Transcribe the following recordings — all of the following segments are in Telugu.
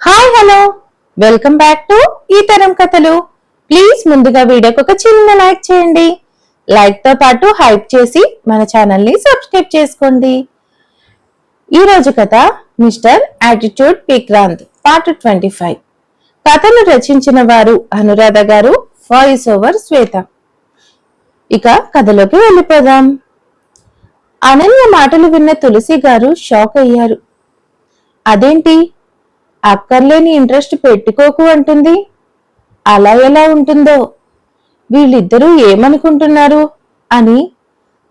Hi hello welcome back to ఈ తరం కథలు. ప్లీజ్ ముందుగా వీడియోకి ఒక చిన్న లైక్ చేయండి. లైక్ తో పాటు హైప్ చేసి మన ఛానల్ ని సబ్స్క్రైబ్ చేసుకోండి. ఈ రోజు కథ మిస్టర్ యాటిట్యూడ్ విక్రాంత్ పార్ట్ 25. కథను రచించిన వారు అనురాధ గారు, వాయిస్ ఓవర్ శ్వేత. ఇక కథలోకి వెళ్ళిపోదాం. అనన్య మాటలు విన్న తులసి గారు షాక్ అయ్యారు. అదేంటి, అక్కర్లేని ఇంట్రెస్ట్ పెట్టుకోకు అంటుంది, అలా ఎలా ఉంటుందో, వీళ్ళిద్దరూ ఏమనుకుంటున్నారు అని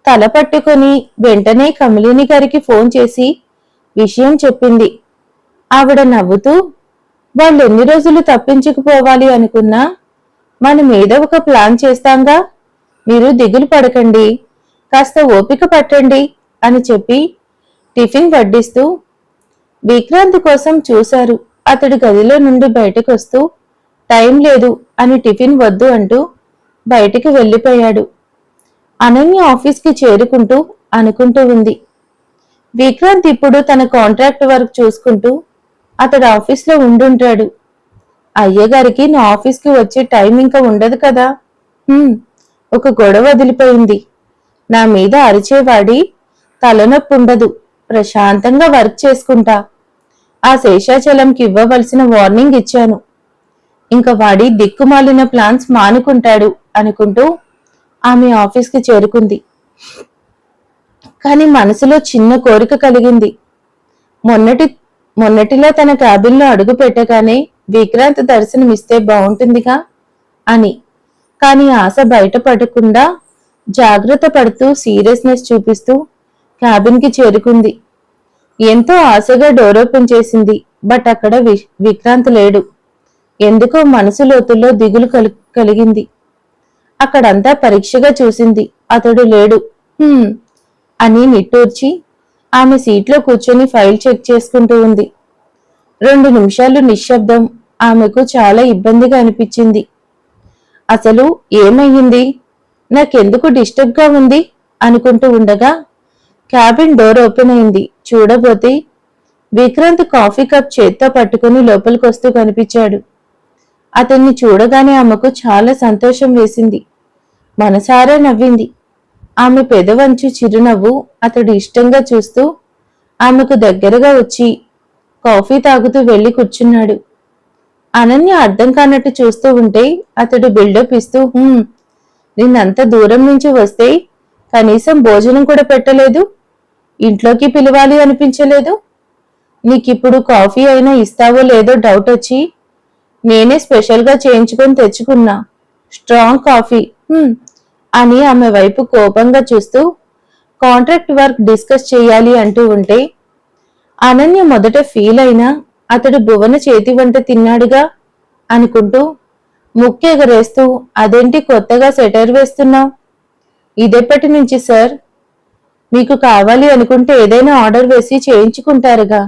తల పట్టుకొని వెంటనే కమలిని గారికి ఫోన్ చేసి విషయం చెప్పింది. ఆవిడ నవ్వుతూ, వాళ్ళు ఎన్ని రోజులు తప్పించుకుపోవాలి అనుకున్నా మనం ఏదో ఒక ప్లాన్ చేస్తాంగా, మీరు దిగులు పడకండి, కాస్త ఓపిక పట్టండి అని చెప్పి టిఫిన్ వడ్డిస్తూ విక్రాంత్ కోసం చూశారు. అతడు గదిలో నుండి బయటకు వస్తూ టైం లేదు అని టిఫిన్ వద్దు అంటూ బయటికి వెళ్లిపోయాడు. అనన్య ఆఫీస్కి చేరుకుంటూ అనుకుంటూ ఉంది, విక్రాంత్ ఇప్పుడు తన కాంట్రాక్ట్ వర్క్ చూసుకుంటూ అతడు ఆఫీస్లో ఉండుంటాడు. అయ్యగారికి నా ఆఫీస్కి వచ్చే టైం ఇంకా ఉండదు కదా. ఒక గొడవ వదిలిపోయింది. నా మీద అరిచేవాడి తలనొప్పి ఉండదు, ప్రశాంతంగా వర్క్ చేసుకుంటా. ఆ శేషాచలంకి ఇవ్వవలసిన వార్నింగ్ ఇచ్చాను, ఇంకా వాడి దిక్కుమాలిన ప్లాన్స్ మానుకుంటాడు అనుకుంటూ ఆమె ఆఫీస్కి చేరుకుంది. కానీ మనసులో చిన్న కోరిక కలిగింది. మొన్నటిలో తన క్యాబిన్లో అడుగు పెట్టగానే విక్రాంత్ దర్శనమిస్తే బాగుంటుందిగా అని. కానీ ఆశ బయటపడకుండా జాగ్రత్త పడుతూ సీరియస్నెస్ చూపిస్తూ క్యాబిన్కి చేరుకుంది. ఎంతో ఆశగా డోర్ ఓపెన్ చేసింది. బట్ అక్కడ విక్రాంత్ లేడు. ఎందుకో మనసు లోతుల్లో దిగులు కలిగింది. అక్కడంతా పరీక్షగా చూసింది, అతడు లేడు. అని నిట్టూర్చి ఆమె సీట్లో కూర్చొని ఫైల్ చెక్ చేసుకుంటూ ఉంది. 2 నిమిషాలు నిశ్శబ్దం. ఆమెకు చాలా ఇబ్బందిగా అనిపించింది. అసలు ఏమయ్యింది, నాకెందుకు డిస్టర్బ్గా ఉంది అనుకుంటూ ఉండగా క్యాబిన్ డోర్ ఓపెన్ అయింది. చూడబోతే విక్రాంత్ కాఫీ కప్ చేత్తో పట్టుకుని లోపలికొస్తూ కనిపించాడు. అతన్ని చూడగానే ఆమెకు చాలా సంతోషం వేసింది. మనసారా నవ్వింది. ఆమె పెదవంచు చిరునవ్వు అతడు ఇష్టంగా చూస్తూ ఆమెకు దగ్గరగా వచ్చి కాఫీ తాగుతూ వెళ్లి కూర్చున్నాడు. అనన్య అర్థం కానట్టు చూస్తూ ఉంటే అతడు బిల్డప్ ఇస్తూ, నిన్నంత దూరం నుంచి వస్తే కనీసం భోజనం కూడా పెట్టలేదు, ఇంట్లోకి పిలవాలి అనిపించలేదు, నీకిప్పుడు కాఫీ అయినా ఇస్తావో లేదో డౌట్ వచ్చి నేనే స్పెషల్గా చేయించుకొని తెచ్చుకున్నా, స్ట్రాంగ్ కాఫీ అని ఆమె వైపు కోపంగా చూస్తూ కాంట్రాక్ట్ వర్క్ డిస్కస్ చేయాలి అంటూ ఉంటే అనన్య మొదట ఫీల్ అయినా అతడు భువన చేతి వంట తిన్నాడుగా అనుకుంటూ ముక్కెగరేస్తూ, అదేంటి కొత్తగా సెటర్ వేస్తున్నావు, ఇదెప్పటి నుంచి సార్, మీకు కావాలి అనుకుంటే ఏదైనా ఆర్డర్ వేసి చేయించుకుంటారుగా,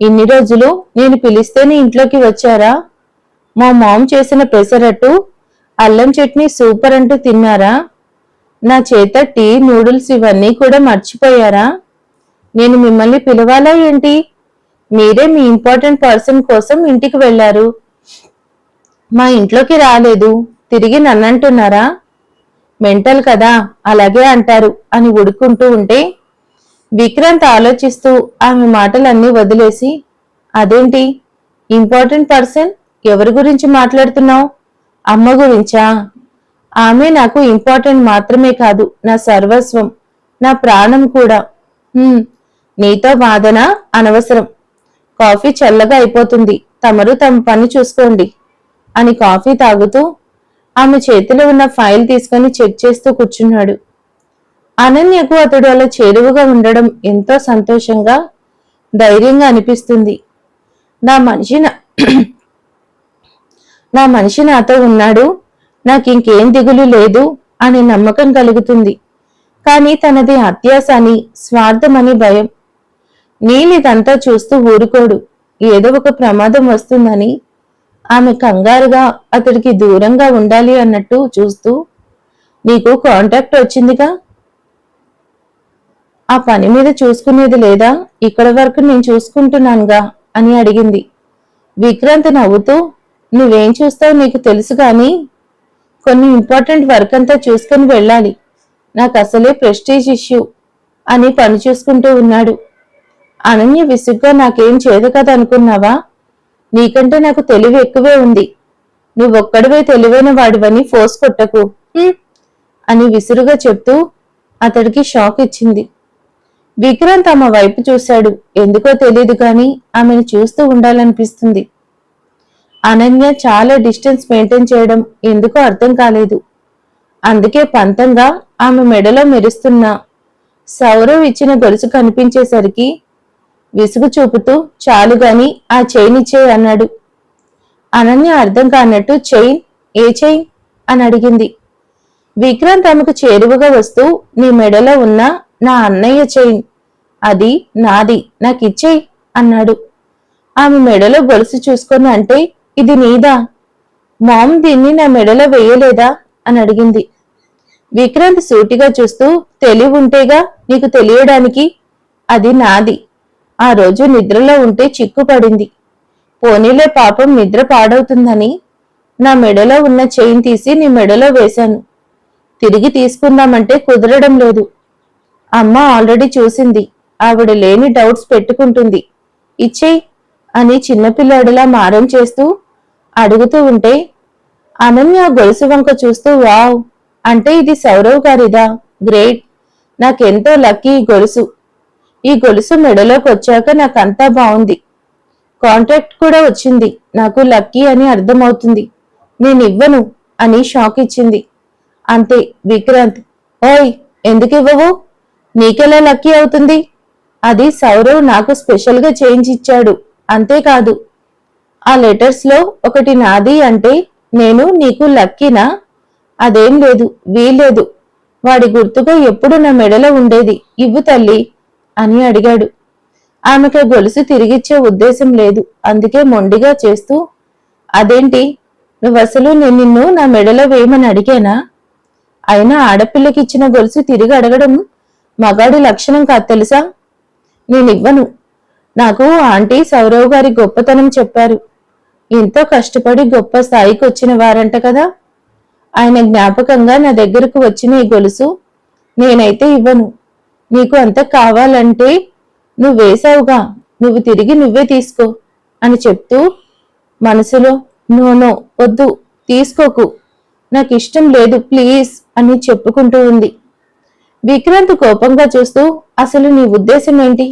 ఇన్ని రోజులు నేను పిలిస్తేనే ఇంట్లోకి వచ్చారా, మా మామ్ చేసిన పెసరట్టు అల్లం చట్నీ సూపర్ అంటూ తిన్నారా, నా చేత టీ నూడిల్స్ ఇవన్నీ కూడా మర్చిపోయారా, నేను మిమ్మల్ని పిలవాలా ఏంటి, మీరే మీ ఇంపార్టెంట్ పర్సన్ కోసం ఇంటికి వెళ్లారు, మా ఇంట్లోకి రాలేదు, తిరిగి నన్నంటున్నారా, మెంటల్ కదా, అలాగే అంటారు అని ఉడుకుంటూ ఉంటే విక్రాంత్ ఆలోచిస్తూ ఆమె మాటలన్నీ వదిలేసి, అదేంటి ఇంపార్టెంట్ పర్సన్, ఎవరి గురించి మాట్లాడుతున్నావు, అమ్మ గురించా, ఆమె నాకు ఇంపార్టెంట్ మాత్రమే కాదు, నా సర్వస్వం, నా ప్రాణం కూడా. నీతో వాదన అనవసరం, కాఫీ చల్లగా అయిపోతుంది, తమరు తమ పని చూసుకోండి అని కాఫీ తాగుతూ ఆమె చేతిలో ఉన్న ఫైల్ తీసుకుని చెక్ చేస్తూ కూర్చున్నాడు. అనన్యకు అతడు అలా చేరువుగా ఉండడం ఎంతో సంతోషంగా, ధైర్యంగా అనిపిస్తుంది. నా మనిషి నాతో ఉన్నాడు, నాకింకేం దిగులు లేదు అనే నమ్మకం కలుగుతుంది. కానీ తనది అత్యాశ అని, స్వార్థమని భయం. నీలిదంతా చూస్తూ ఊరుకోడు, ఏదో ఒక ప్రమాదం వస్తుందని ఆమె కంగారుగా అతడికి దూరంగా ఉండాలి అన్నట్టు చూస్తూ, నీకు కాంట్రాక్ట్ వచ్చిందిగా, ఆ పని మీద చూసుకునేది లేదా, ఇక్కడ వరకు నేను చూసుకుంటున్నానుగా అని అడిగింది. విక్రాంత్ నవ్వుతూ, నువ్వేం చూస్తావు నీకు తెలుసు గాని కొన్ని ఇంపార్టెంట్ వర్క్ అంతా చూసుకుని వెళ్ళాలి. నాకు అసలే ప్రెస్టీజ్ ఇష్యూ అని పని చూసుకుంటూ ఉన్నాడు. అనన్య విసుగ్గా, నాకేం చేదు కదా అనుకున్నావా? నీకంటే నాకు తెలివి ఎక్కువే ఉంది. నువ్వొక్కడివే తెలివైన వాడివని ఫోర్స్ కొట్టకు అని విసురుగా చెప్తూ అతడికి షాక్ ఇచ్చింది. విక్రాంత్ ఆమె వైపు చూశాడు. ఎందుకో తెలీదు గాని ఆమెను చూస్తూ ఉండాలనిపిస్తుంది. అనన్య చాలా డిస్టెన్స్ మెయింటైన్ చేయడం ఎందుకో అర్థం కాలేదు. అందుకే పంతంగా ఆమె మెడలో మెరుస్తున్న సౌరవ్ ఇచ్చిన గొలుసు కనిపించేసరికి విసుగు చూపుతూ, చాలుగాని ఆ చైన్ ఇచ్చేయి అన్నాడు. అనన్య అర్థం కానట్టు, చైన్? ఏ చైన్ అని అడిగింది. విక్రాంత్ ఆమెకు చేరువగా వస్తూ, నీ మెడలో ఉన్న నా అన్నయ్య చైన్, అది నాది, నాకిచ్చేయి అన్నాడు. ఆమె మెడలో గొలుసు చూసుకొని, అంటే ఇది నీదా? మామ్ దీన్ని నా మెడలో వేయలేదా అని అడిగింది. విక్రాంత్ సూటిగా చూస్తూ, తెలివి ఉంటేగా నీకు తెలియడానికి, అది నాది. ఆ రోజు నిద్రలో ఉంటే చిక్కుపడింది. పోనీలే పాపం నిద్ర పాడవుతుందని నా మెడలో ఉన్న చైన్ తీసి నీ మెడలో వేశాను. తిరిగి తీసుకుందామంటే కుదరడం లేదు. అమ్మ ఆల్రెడీ చూసింది. ఆవిడ లేని డౌట్స్ పెట్టుకుంటుంది. ఇచ్చేయి అని చిన్నపిల్లాడిలా మారం చేస్తూ అడుగుతూ ఉంటే అనన్య గొలుసు వంక చూస్తూ, వావ్, అంటే ఇది సౌరవ్ గారిదా? గ్రేట్. నాకెంతో లక్కీ ఈ గొలుసు మెడలోకి వచ్చాక నాకంతా బాగుంది. కాంట్రాక్ట్ కూడా వచ్చింది. నాకు లక్కీ అని అర్థమవుతుంది. నేనివ్వను అని షాక్ ఇచ్చింది. అంతే. విక్రాంత్, ఓయ్, ఎందుకివ్వవు? నీకెలా లక్కీ అవుతుంది? అది సౌరవ్ నాకు స్పెషల్గా చేంజ్ ఇచ్చాడు. అంతేకాదు, ఆ లెటర్స్ లో ఒకటి నాది అంటే నేను నీకు లక్కీనా? అదేం లేదు, వీల్లేదు. వాడి గుర్తుగా ఎప్పుడు నా మెడలో ఉండేది. ఇవ్వు తల్లి అని అడిగాడు. ఆమెకు గొలుసు తిరిగిచ్చే ఉద్దేశం లేదు. అందుకే మొండిగా చేస్తూ, అదేంటి, నువ్వసలు నేను నిన్ను నా మెడలో వేయమని అడిగానా? అయినా ఆడపిల్లకి ఇచ్చిన గొలుసు తిరిగి అడగడం మగాడి లక్షణం కాదు తెలుసా? నేనివ్వను. నాకు ఆంటీ సౌరవ్ గారి గొప్పతనం చెప్పారు. ఎంతో కష్టపడి గొప్ప స్థాయికి వచ్చిన వారంట కదా. ఆయన జ్ఞాపకంగా నా దగ్గరకు వచ్చిన ఈ గొలుసు నేనైతే ఇవ్వను. నీకు అంత కావాలంటే నువ్వు వేశావుగా, నువ్వే తీసుకో అని చెప్తూ మనసులో, నో వద్దు, తీసుకోకు, నాకు ఇష్టం లేదు, ప్లీజ్ అని చెప్పుకుంటూ ఉంది. విక్రాంత్ కోపంగా చూస్తూ, అసలు నీ ఉద్దేశం ఏంటి?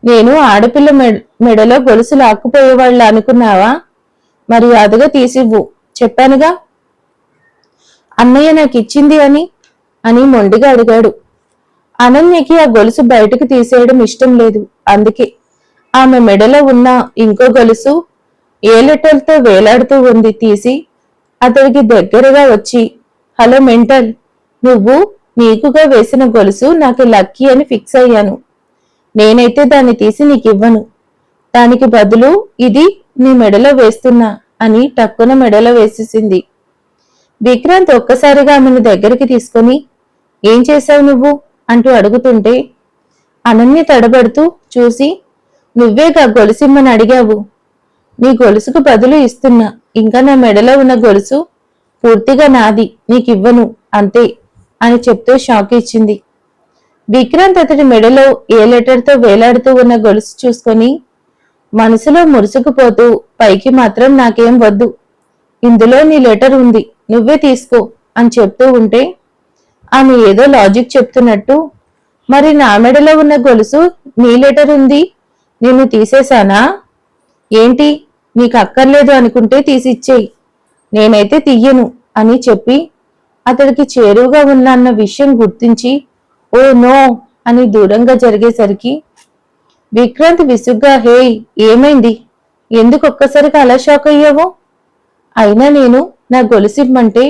నేను ఆడపిల్ల మెడలో గొలుసు లాక్కుపోయేవాళ్ళ అనుకున్నావా? మరి అదుగా తీసివ్వు, చెప్పానుగా. అన్నయ్య నాకిచ్చింది అని మొండిగా అడిగాడు. అనన్యకి ఆ గొలుసు బయటకు తీసేయడం ఇష్టం లేదు. అందుకే ఆమె మెడలో ఉన్న ఇంకో గొలుసు ఏ లెటర్తో వేలాడుతూ ఉంది తీసి అతడికి దగ్గరగా వచ్చి, హలో మెంటల్, నువ్వు నీకుగా వేసిన గొలుసు నాకు లక్కీ అని ఫిక్స్ అయ్యాను. నేనైతే దాన్ని తీసి నీకివ్వను. దానికి బదులు ఇది నీ మెడలో వేస్తున్నా అని టక్కున మెడలో వేసేసింది. విక్రాంత్ ఒక్కసారిగా ఆమెను దగ్గరికి తీసుకుని, ఏం చేశావు నువ్వు అంటూ అడుగుతుంటే అనన్య తడబడుతూ చూసి, నువ్వేగా గొలుసిమ్మని అడిగావు. నీ గొలుసుకు బదులు ఇస్తున్నా. ఇంకా నా మెడలో ఉన్న గొలుసు పూర్తిగా నాది, నీకివ్వను, అంతే అని చెప్తూ షాక్ ఇచ్చింది. విక్రాంత్ అతడి మెడలో ఏ లెటర్తో వేలాడుతూ ఉన్న గొలుసు చూసుకొని మనసులో మురుసుకుపోతూ, పైకి మాత్రం నాకేం వద్దు, ఇందులో నీ లెటర్ ఉంది, నువ్వే తీసుకో అని చెప్తూ ఉంటే ఆమె ఏదో లాజిక్ చెప్తున్నట్టు, మరి నా మెడలో ఉన్న గొలుసు నీ లెటర్ ఉంది, నేను తీసేశానా? ఏంటి, నీకు అక్కర్లేదు అనుకుంటే తీసిచ్చేయి, నేనైతే తీయను అని చెప్పి అతడికి చేరువుగా ఉన్న విషయం గుర్తించి, ఓ నో అని దూరంగా జరిగేసరికి విక్రాంత్ విసుగ్గా, హేయ్, ఏమైంది? ఎందుకు ఒక్కసారిగా అలా షాక్ అయ్యావో? అయినా నేను నా గొలుసిమ్మంటే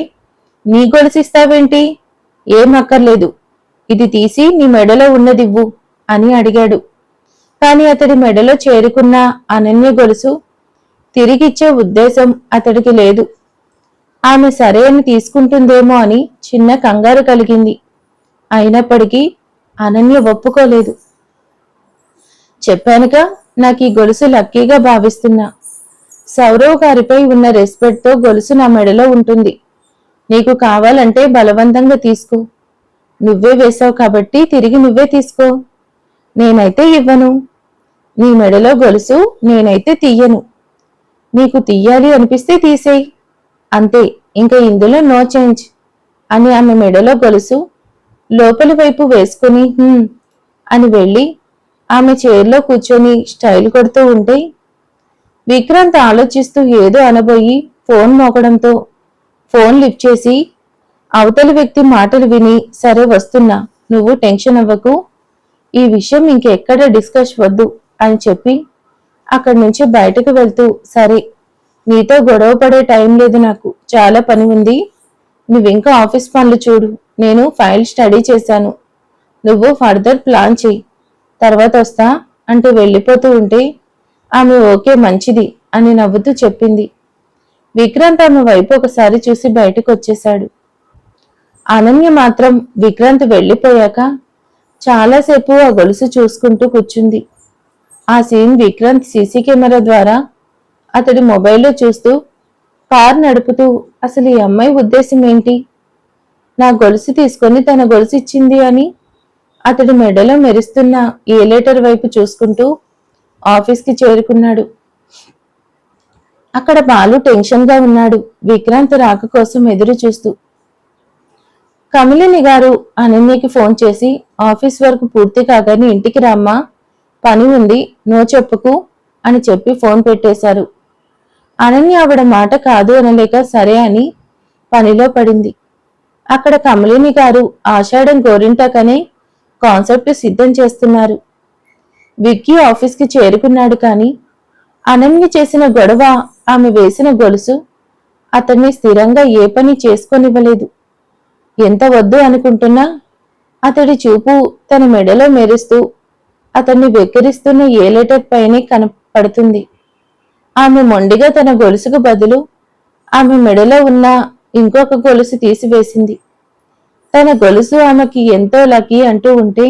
నీ గొలుసిస్తావేంటి? ఏం అక్కర్లేదు, ఇది తీసి నీ మెడలో ఉన్నదివ్వు అని అడిగాడు. కాని అతడి మెడలో చేరుకున్న అనన్య గొలుసు తిరిగిచ్చే ఉద్దేశం అతడికి లేదు. ఆమె సరే అని తీసుకుంటుందేమో అని చిన్న కంగారు కలిగింది. అయినప్పటికీ అనన్య ఒప్పుకోలేదు. చెప్పానుగా, నాకు ఈ గొలుసు లక్కీగా భావిస్తున్నా. సౌరవ్ గారిపై ఉన్న రెస్పెక్ట్తో గొలుసు నా మెడలో ఉంటుంది. నీకు కావాలంటే బలవంతంగా తీసుకో. నువ్వే వేశావు కాబట్టి తిరిగి నువ్వే తీసుకో. నేనైతే ఇవ్వను. నీ మెడలో గొలుసు నేనైతే తీయను. నీకు తీయాలి అనిపిస్తే తీసేయి. అంతే, ఇంకా ఇందులో నో చేంజ్ అని ఆమె మెడలో గొలుసు లోపలి వైపు వేసుకుని అని వెళ్ళి ఆమె చైర్లో కూర్చొని స్టైల్ కొడుతూ ఉంటే విక్రాంత్ ఆలోచిస్తూ ఏదో అనబోయి ఫోన్ మోగడంతో ఫోన్ లిఫ్ట్ చేసి అవతలి వ్యక్తి మాటలు విని, సరే వస్తున్నా, నువ్వు టెన్షన్ అవ్వకు, ఈ విషయం ఇంకెక్కడ డిస్కస్ వద్దు అని చెప్పి అక్కడి నుంచి బయటకు వెళ్తూ, సరే నీతో గొడవ పడే టైం లేదు, నాకు చాలా పని ఉంది, నువ్వింకా ఆఫీస్ పనులు చూడు, నేను ఫైల్ స్టడీ చేశాను, నువ్వు ఫర్దర్ ప్లాన్ చెయ్యి, తర్వాత వస్తా అంటూ వెళ్ళిపోతూ ఉంటే ఆమె ఓకే మంచిది అని నవ్వుతూ చెప్పింది. విక్రాంత్ ఆమె వైపు ఒకసారి చూసి బయటకు వచ్చేశాడు. అనన్య మాత్రం విక్రాంత్ వెళ్ళిపోయాక చాలాసేపు ఆ గొలుసు చూసుకుంటూ కూర్చుంది. ఆ సీన్ విక్రాంత్ సీసీ కెమెరా ద్వారా అతడి మొబైల్లో చూస్తూ కార్ నడుపుతూ అసలు ఈ అమ్మాయి ఉద్దేశం ఏంటి, నా గొలుసు తీసుకొని తన గొలుసు ఇచ్చింది అని అతడి మెడలో మెరుస్తున్న ఏ లెటర్ వైపు చూసుకుంటూ ఆఫీస్కి చేరుకున్నాడు. అక్కడ బాలు టెన్షన్ గా ఉన్నాడు, విక్రాంత్ రాక కోసం ఎదురు చూస్తూ. కమలిని గారు అనన్యకి ఫోన్ చేసి ఆఫీస్ వర్క్ పూర్తి కాగానే ఇంటికి రామ్మా, పని ఉంది, నో చెప్పుకు అని చెప్పి ఫోన్ పెట్టేశారు. అనన్య ఆవిడ మాట కాదు అనలేక సరే అని పనిలో పడింది. అక్కడ కమలిని గారు ఆషాఢం గోరింటాకనే కాన్సెప్ట్ సిద్ధం చేస్తున్నారు. విక్కీ ఆఫీస్కి చేరుకున్నాడు. కానీ అనన్య చేసిన గొడవ, ఆమె వేసిన గొలుసు అతన్ని స్థిరంగా ఏ పని చేసుకొనివ్వలేదు. ఎంత వద్దు అనుకుంటున్నా అతడి చూపు తన మెడలో మెరుస్తూ అతన్ని వెక్కిరిస్తున్న ఏ లెటర్ పైనే కనపడుతుంది. ఆమె మొండిగా తన గొలుసుకు బదులు ఆమె మెడలో ఉన్న ఇంకొక గొలుసు తీసివేసింది. తన గొలుసు ఆమెకి ఎంతో లక్కీ అంటూ ఉంటే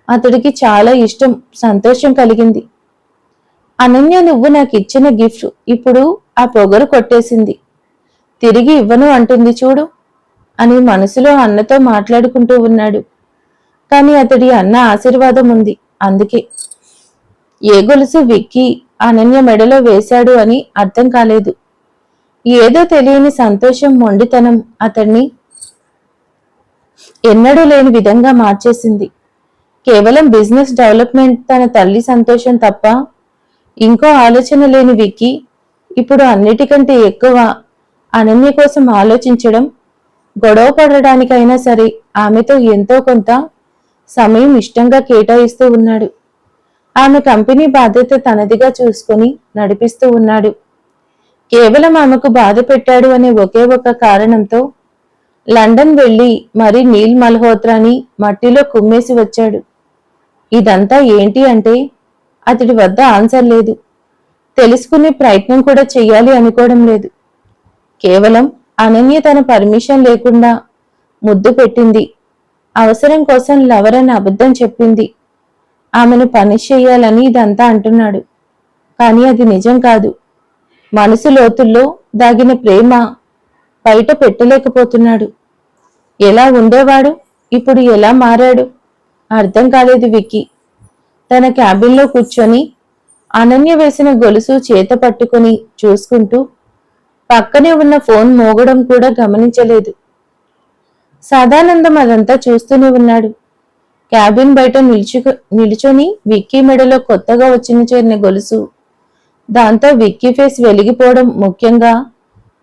అతడికి చాలా ఇష్టం, సంతోషం కలిగింది. అనన్య నువ్వు నాకు ఇచ్చిన గిఫ్ట్ ఇప్పుడు ఆ పొగరు కొట్టేసింది, తిరిగి ఇవ్వను అంటుంది చూడు అని మనసులో అన్నతో మాట్లాడుకుంటూ ఉన్నాడు. కానీ అతడి అన్న ఆశీర్వాదం ఉంది, అందుకే. ఏ గొలుసు విక్కీ అనన్య మెడలో వేశాడు అని అర్థం కాలేదు. ఏదో తెలియని సంతోషం, మొండితనం అతన్ని ఎన్నడూ లేని విధంగా మార్చేసింది. కేవలం బిజినెస్ డెవలప్మెంట్, తన తల్లి సంతోషం తప్ప ఇంకో ఆలోచన లేని విక్కీ ఇప్పుడు అన్నిటికంటే ఎక్కువ అనన్య కోసం ఆలోచించడం, గొడవ పడడానికైనా సరే ఆమెతో ఎంతో కొంత సమయం ఇష్టంగా కేటాయిస్తూ ఉన్నాడు. ఆమె కంపెనీ బాధ్యత తనదిగా చూసుకుని నడిపిస్తూ ఉన్నాడు. కేవలం ఆమెకు బాధ పెట్టాడు అనే ఒకే ఒక కారణంతో లండన్ వెళ్లి మరి నీల్ మల్హోత్రాని మట్టిలో కుమ్మేసి వచ్చాడు. ఇదంతా ఏంటి అంటే అతడి వద్ద ఆన్సర్ లేదు, తెలుసుకునే ప్రయత్నం కూడా చెయ్యాలి అనుకోవడం లేదు. కేవలం అనన్య తన పర్మిషన్ లేకుండా ముద్దు పెట్టింది, అవసరం కోసం లవర్ అని అబద్ధం చెప్పింది, ఆమెను పనిష్ చెయ్యాలని ఇదంతా అంటున్నాడు. కానీ అది నిజం కాదు. మనసు లోతుల్లో దాగిన ప్రేమ బయట పెట్టలేకపోతున్నాడు. ఎలా ఉండేవాడు, ఇప్పుడు ఎలా మారాడు అర్థం కాలేదు విక్కీ. తన క్యాబిన్లో కూర్చొని అనన్య వేసిన గొలుసు చేత పట్టుకుని చూసుకుంటూ పక్కనే ఉన్న ఫోన్ మోగడం కూడా గమనించలేదు. సదానందం అదంతా చూస్తూనే ఉన్నాడు. క్యాబిన్ బయట నిలుచొని విక్కీ మెడలో కొత్తగా చేరిన గొలుసు, దాంతో విక్కీ ఫేస్ వెలిగిపోవడం, ముఖ్యంగా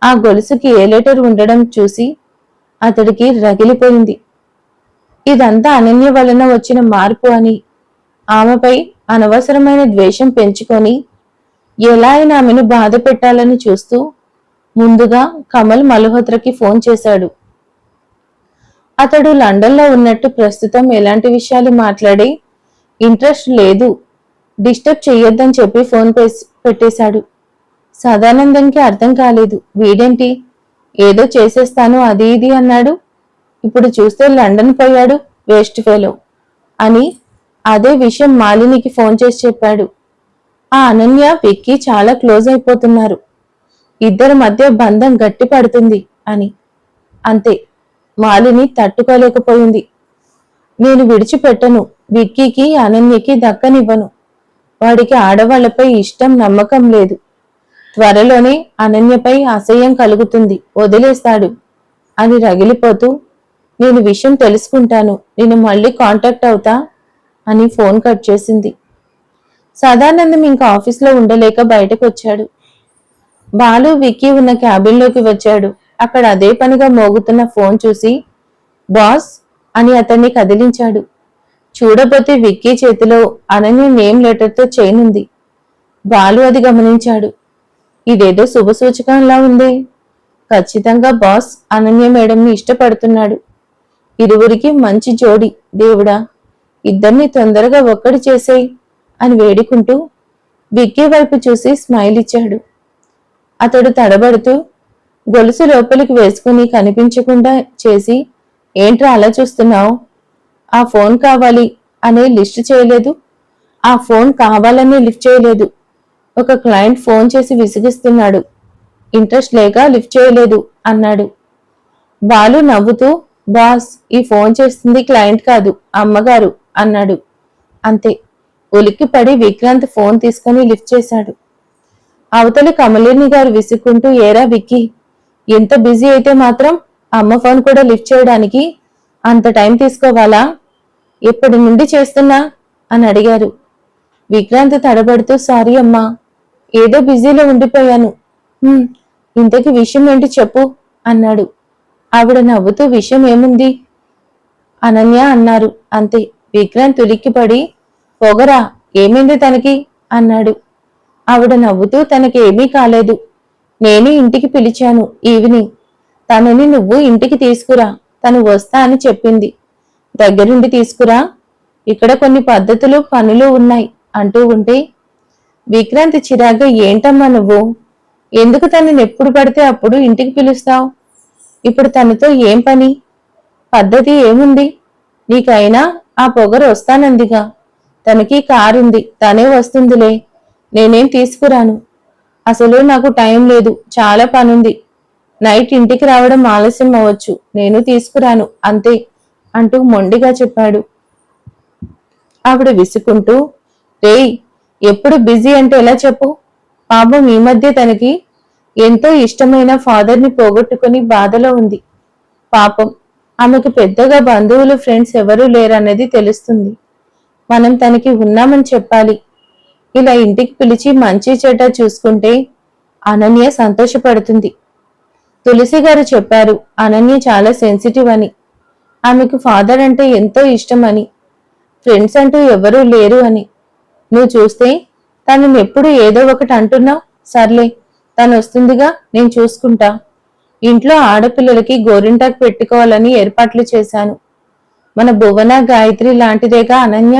ఆ గొలుసుకి ఏ లెటర్ ఉండడం చూసి అతడికి రగిలిపోయింది. ఇదంతా అనన్య వలన వచ్చిన మార్పు అని, ఆమెపై అనవసరమైన ద్వేషం పెంచుకొని ఎలా అయినా ఆమెను బాధ పెట్టాలని చూస్తూ ముందుగా కమల్ మల్హోత్రాకి ఫోన్ చేశాడు. అతడు లండన్లో ఉన్నట్టు ప్రస్తుతం ఎలాంటి విషయాలు మాట్లాడే ఇంట్రెస్ట్ లేదు, డిస్టర్బ్ చెయ్యొద్దని చెప్పి ఫోన్ పెట్టేశాడు. సదానందంకి అర్థం కాలేదు, వీడేంటి ఏదో చేసేస్తాను అది ఇది అన్నాడు, ఇప్పుడు చూస్తే లండన్ పోయాడు, వేస్ట్ ఫెలో అని అదే విషయం మాలినికి ఫోన్ చేసి చెప్పాడు. ఆ అనన్య విక్కీ చాలా క్లోజ్ అయిపోతున్నారు, ఇద్దరి మధ్య బంధం గట్టి పడుతుంది అని. అంతే, మాలిని తట్టుకోలేకపోయింది. నేను విడిచిపెట్టను, విక్కీకి అనన్యకి దక్కనివ్వను. వాడికి ఆడవాళ్లపై ఇష్టం నమ్మకం లేదు. త్వరలోనే అనన్యపై అసహ్యం కలుగుతుంది, వదిలేస్తాడు అని రగిలిపోతూ, నేను విషయం తెలుసుకుంటాను, నేను మళ్ళీ కాంటాక్ట్ అవుతా అని ఫోన్ కట్ చేసింది. సదానందం ఇంకా ఆఫీస్లో ఉండలేక బయటకు వచ్చాడు. బాలు విక్కీ ఉన్న క్యాబిన్లోకి వచ్చాడు. అక్కడ అదే పనిగా మోగుతున్న ఫోన్ చూసి బాస్ అని అతన్ని కదిలించాడు. చూడబోతే విక్కీ చేతిలో అనన్య నేమ్ లెటర్తో చైన్ ఉంది. బాలు అది గమనించాడు. ఇదేదో శుభసూచకంలా ఉంది. ఖచ్చితంగా బాస్ అనన్య మేడంని ఇష్టపడుతున్నాడు. ఇరువురికి మంచి జోడి, దేవుడా ఇద్దరిని తొందరగా ఒక్కడి చేసేయ్ అని వేడుకుంటూ విక్కీ వైపు చూసి స్మైల్ ఇచ్చాడు. అతడు తడబడుతూ గొలుసు లోపలికి వేసుకుని కనిపించకుండా చేసి, ఏంట్రా అలా చూస్తున్నావు? ఆ ఫోన్ కావాలి అనే లిస్ట్ చేయలేదు, ఆ ఫోన్ కావాలనే లిఫ్ట్ చేయలేదు. ఒక క్లయింట్ ఫోన్ చేసి విసిగిస్తున్నాడు, ఇంట్రెస్ట్ లేక లిఫ్ట్ చేయలేదు అన్నాడు. బాలు నవ్వుతూ, బాస్ ఈ ఫోన్ చేస్తుంది క్లయింట్ కాదు, అమ్మగారు అన్నాడు. అంతే, ఉలిక్కిపడి విక్రాంత్ ఫోన్ తీసుకుని లిఫ్ట్ చేశాడు. అవతలి కమలిని గారు విసుక్కుంటూ, ఏరా విక్కీ, ఎంత బిజీ అయితే మాత్రం అమ్మ ఫోన్ కూడా లిఫ్ట్ చేయడానికి అంత టైం తీసుకోవాలా? ఎప్పటి నుండి చేస్తున్నా అని అడిగారు. విక్రాంత్ తడబడుతూ, సారీ అమ్మా, ఏదో బిజీలో ఉండిపోయాను. ఇంతకీ విషయం ఏంటి చెప్పు అన్నాడు. ఆవిడ నవ్వుతూ, విషయం ఏముంది అనన్య అన్నారు. అంతే. విక్రాంత్ ఉలిక్కిపడి, పొగరా, ఏమైంది తనకి అన్నాడు. ఆవిడ నవ్వుతూ, తనకి ఏమీ కాలేదు, నేనే ఇంటికి పిలిచాను ఈవినింగ్, తనని నువ్వు ఇంటికి తీసుకురా, తను వస్తా అని చెప్పింది. దగ్గరుండి తీసుకురా, ఇక్కడ కొన్ని పద్ధతులు పనులు ఉన్నాయి అంటూ ఉంటే విక్రాంత్ చిరాగ్గా, ఏంటమ్మా నువ్వు, ఎందుకు తనని ఎప్పుడు పడితే అప్పుడు ఇంటికి పిలుస్తావు? ఇప్పుడు తనతో ఏం పని, పద్ధతి ఏముంది? నీకైనా ఆ పొగరు వస్తానందిగా, తనకి కారుంది, తనే వస్తుందిలే, నేనేం తీసుకురాను. అసలు నాకు టైం లేదు, చాలా పనుంది, నైట్ ఇంటికి రావడం ఆలస్యం అవ్వచ్చు, నేను తీసుకురాను అంతే అంటూ మొండిగా చెప్పాడు. ఆవిడ విసుకుంటూ, రేయ్, ఎప్పుడు బిజీ అంటే ఎలా చెప్పు? పాపం ఈ మధ్య తనకి ఎంతో ఇష్టమైన ఫాదర్ని పోగొట్టుకుని బాధలో ఉంది. పాపం ఆమెకు పెద్దగా బంధువులు ఫ్రెండ్స్ ఎవరూ లేరన్నది తెలుస్తుంది. మనం తనకి ఉన్నామని చెప్పాలి. ఇలా ఇంటికి పిలిచి మంచి చెడ్డ చూసుకుంటే అనన్య సంతోషపడుతుంది. తులసి గారు చెప్పారు అనన్య చాలా సెన్సిటివ్ అని, ఆమెకు ఫాదర్ అంటే ఎంతో ఇష్టం అని, ఫ్రెండ్స్ అంటూ ఎవరూ లేరు అని. నువ్వు చూస్తే తనని ఎప్పుడు ఏదో ఒకటి అంటున్నావు. సర్లే, తను వస్తుందిగా, నేను చూసుకుంటా. ఇంట్లో ఆడపిల్లలకి గోరింటాకు పెట్టుకోవాలని ఏర్పాట్లు చేశాను. మన భువన గాయత్రి లాంటిదేగా అనన్య.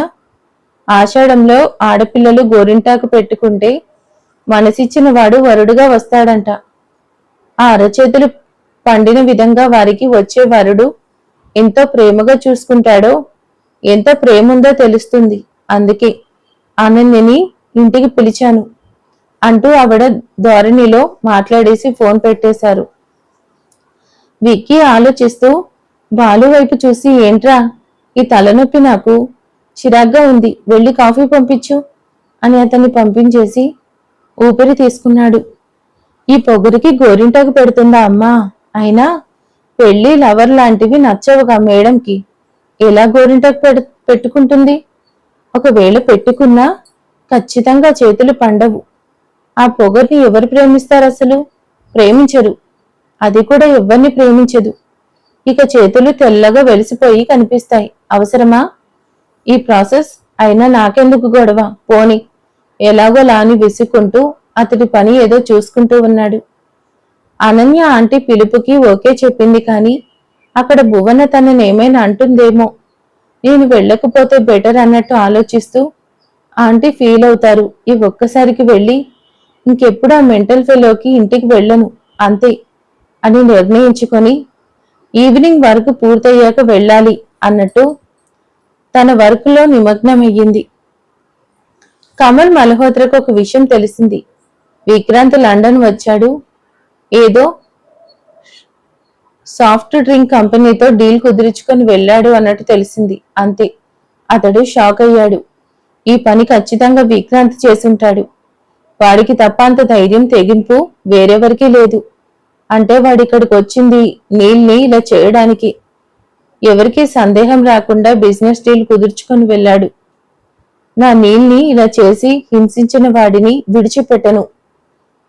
ఆషాఢంలో ఆడపిల్లలు గోరింటాకు పెట్టుకుంటే మనసిచ్చిన వాడు వరుడుగా వస్తాడంట. ఆ అరచేతులు పండిన విధంగా వారికి వచ్చే వరుడు ఎంతో ప్రేమగా చూసుకుంటాడో, ఎంత ప్రేముందో తెలుస్తుంది. అందుకే అనన్యని ఇంటికి పిలిచాను అంటూ ఆవిడ ధోరణిలో మాట్లాడేసి ఫోన్ పెట్టేశారు. విక్కీ ఆలోచిస్తూ బాలు వైపు చూసి, ఏంట్రా ఈ తలనొప్పి, నాకు చిరాగ్గా ఉంది, వెళ్ళి కాఫీ పంపించు అని అతన్ని పంపించేసి ఊపిరి తీసుకున్నాడు. ఈ పొగరికి గోరింటాకు పెడుతుందా అమ్మా? అయినా పెళ్లి లవర్ లాంటివి నచ్చవుగా మేడంకి, ఎలా గోరింటాకు పెట్టుకుంటుంది? ఒకవేళ పెట్టుకున్నా ఖచ్చితంగా చేతులు పండవు. ఆ పొగర్ని ఎవరు ప్రేమిస్తారు? అసలు ప్రేమించరు. అది కూడా ఎవరిని ప్రేమించదు. ఇక చేతులు తెల్లగా వెలిసిపోయి కనిపిస్తాయి. అవసరమా ఈ ప్రాసెస్? అయినా నాకెందుకు గొడవ, పోని ఎలాగో లాని విసుక్కుంటూ అతడి పని ఏదో చూసుకుంటూ ఉన్నాడు. అనన్య ఆంటీ పిలుపుకి ఓకే చెప్పింది, కానీ అక్కడ భువన తననేమైనా అంటుందేమో, నేను వెళ్ళకపోతే బెటర్ అన్నట్టు ఆలోచిస్తూ, ఆంటీ ఫీల్ అవుతారు, ఈ ఒక్కసారికి వెళ్ళి ఇంకెప్పుడు ఆ మెంటల్ ఫెలోకి ఇంటికి వెళ్ళను అంతే అని నిర్ణయించుకొని ఈవినింగ్ వర్క్ పూర్తయ్యాక వెళ్ళాలి అన్నట్టు తన వర్క్లో నిమగ్నమయ్యింది. కమల్ మల్హోత్రకు ఒక విషయం తెలిసింది. విక్రాంత్ లండన్ వచ్చాడు. ఏదో సాఫ్ట్ డ్రింక్ కంపెనీతో డీల్ కుదుర్చుకొని వెళ్ళాడు అన్నట్టు తెలిసింది. అంతే. అతడు షాక్ అయ్యాడు. ఈ పని ఖచ్చితంగా విక్రాంత్ చేసుంటాడు. వాడికి తప్ప అంత ధైర్యం తెగింపు వేరెవరికీ లేదు. అంటే వాడిక్కడికి వచ్చింది నీల్ని ఇలా చేయడానికి. ఎవరికీ సందేహం రాకుండా బిజినెస్ డీల్ కుదుర్చుకొని వెళ్ళాడు. నా నీల్ని ఇలా చేసి హింసించిన వాడిని విడిచిపెట్టను.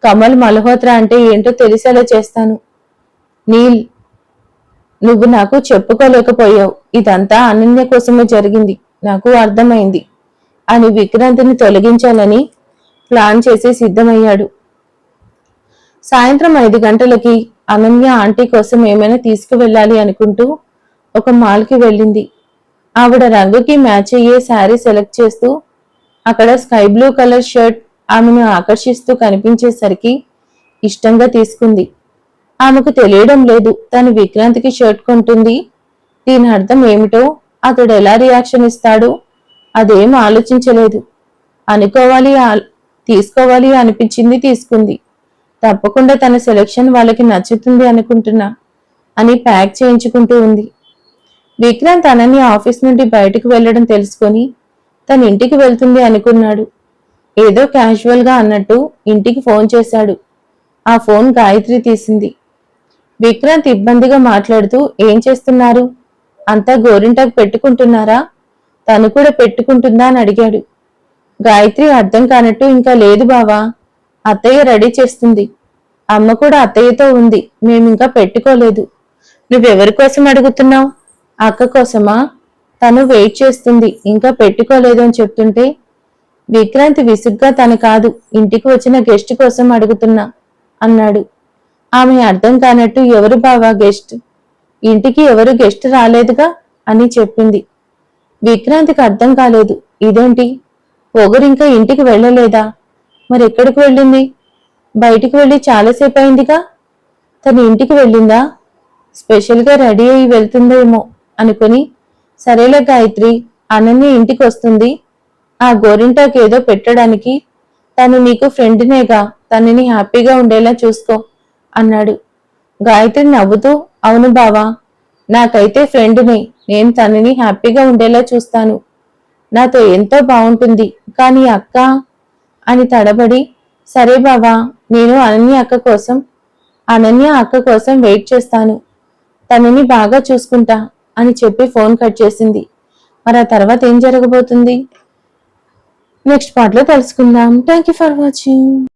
కమల్ మల్హోత్రా అంటే ఏంటో తెలిసేలా చేస్తాను. నీల్, నువ్వు నాకు చెప్పుకోలేకపోయావు. ఇదంతా అనన్య కోసమే జరిగింది. నాకు అర్థమైంది అని విక్రాంతిని తొలగించాలని ప్లాన్ చేసి సిద్ధమయ్యాడు. సాయంత్రం 5 గంటలకి అనన్య ఆంటీ కోసం ఏమైనా తీసుకువెళ్ళాలి అనుకుంటూ ఒక మాల్కి వెళ్ళింది. ఆవిడ రంగుకి మ్యాచ్ అయ్యే శారీ సెలెక్ట్ చేస్తూ అక్కడ స్కై బ్లూ కలర్ షర్ట్ ఆమెను ఆకర్షిస్తూ కనిపించేసరికి ఇష్టంగా తీసుకుంది. ఆమెకు తెలియడం లేదు తను విక్రాంత్కి షర్ట్ కొంటుంది. దీని అర్థం ఏమిటో, అతడు ఎలా రియాక్షన్ ఇస్తాడో అదేం ఆలోచించలేదు. తీసుకోవాలి అనిపించింది, తీసుకుంది. తప్పకుండా తన సెలెక్షన్ వాళ్ళకి నచ్చుతుంది అనుకుంటున్నా అని ప్యాక్ చేయించుకుంటూ ఉంది. విక్రాంత్ అనన్య ఆఫీస్ నుండి బయటకు వెళ్లడం తెలుసుకొని తన ఇంటికి వెళ్తుంది అనుకున్నాడు. ఏదో క్యాజువల్ గా అన్నట్టు ఇంటికి ఫోన్ చేశాడు. ఆ ఫోన్ గాయత్రి తీసింది. విక్రాంత్ ఇబ్బందిగా మాట్లాడుతూ, ఏం చేస్తున్నారు? అంతా గోరింటాకు పెట్టుకుంటున్నారా? తను కూడా పెట్టుకుంటుందా అని అడిగాడు. గాయత్రి అర్థం కానట్టు, ఇంకా లేదు బావా, అత్తయ్య రెడీ చేస్తుంది. అమ్మ కూడా అత్తయ్యతో ఉంది. మేమింకా పెట్టుకోలేదు. నువ్వెవరి కోసం అడుగుతున్నావు? అక్క కోసమా? తను వెయిట్ చేస్తుంది, ఇంకా పెట్టుకోలేదు అని చెప్తుంటే విక్రాంతి విసుగ్గా, తను కాదు, ఇంటికి వచ్చిన గెస్ట్ కోసం అడుగుతున్నా అన్నాడు. ఆమె అర్థం కానట్టు, ఎవరు బావా గెస్ట్? ఇంటికి ఎవరు గెస్ట్ రాలేదుగా అని చెప్పింది. విక్రాంతికి అర్థం కాలేదు. ఇదేంటి, పొగరింకా ఇంటికి వెళ్ళలేదా? మరి ఎక్కడికి వెళ్ళింది? బయటికి వెళ్ళి చాలాసేపు అయిందిగా. తను ఇంటికి వెళ్ళిందా? స్పెషల్గా రెడీ అయి వెళ్తుందేమో అనుకుని, సరేలే గాయత్రి, అనన్య ఇంటికి వస్తుంది. ఆ గోరింటాకు ఏదో పెట్టడానికి. తను నీకు ఫ్రెండ్నేగా, తనని హ్యాపీగా ఉండేలా చూసుకో అన్నాడు. గాయత్రి నవ్వుతూ, అవును బావా, నాకైతే ఫ్రెండ్నే. నేను తనని హ్యాపీగా ఉండేలా చూస్తాను. నాతో ఎంతో బాగుంటుంది. కానీ అక్క అని తడబడి, సరే బావా, నేను అనన్య అక్క కోసం వెయిట్ చేస్తాను. తనని బాగా చూసుకుంటా అని చెప్పి ఫోన్ కట్ చేసింది. మరి ఆ తర్వాత ఏం జరగబోతుంది నెక్స్ట్ పార్ట్లో తెలుసుకుందాం. Thank you for watching.